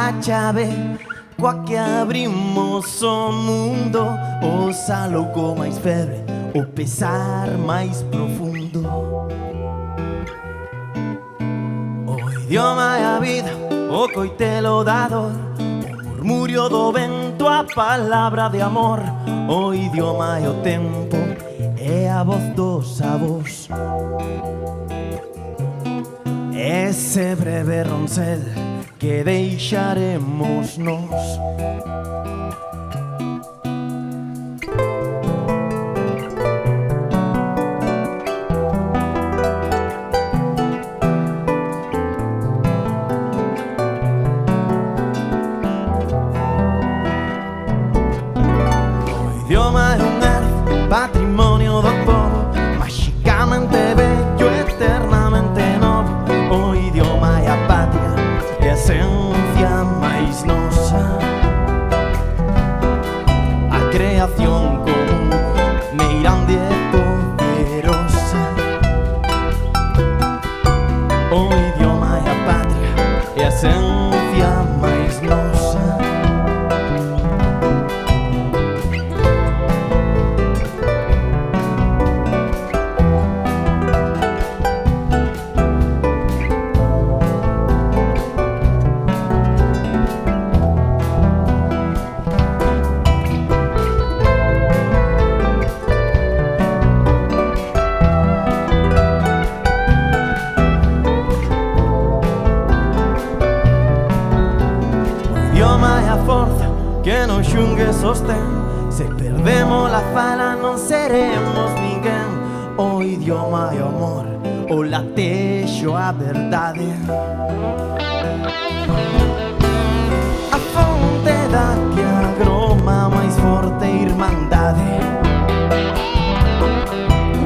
a chave coa que abrimos o mundo. O sálogo máis febre, o pesar máis profundo. O idioma é a vida, o coitelo da dor, o murmurio do vento, a palabra de amor. O idioma é o tempo, é a voz dos avós. Ese breve roncel que deixaremos nós. O idioma é un herz, patrimonio do povo, máxicamente bello, eternamente novo. O idioma é a patria, é a esencia máis nosa. A creación común, meirande e poderosa. O idioma é a patria, é a esencia máis nosa. O idioma é a forza que nos xungue e sostén. Se perdemos la fala non seremos ninguén. O idioma é o amor, o latexo, a verdade. A fonte da que agroma máis forte irmandade.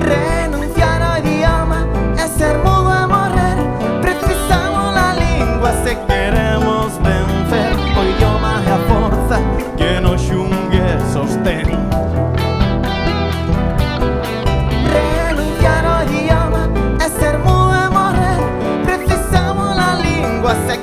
Renunciar ao idioma é ser mudo e morrer. Precisamos a lingua se queremos vencer. O idioma é a forza que nos xungue e sostén. Renunciar ao idioma é ser mudo e morrer. Precisamos a lingua se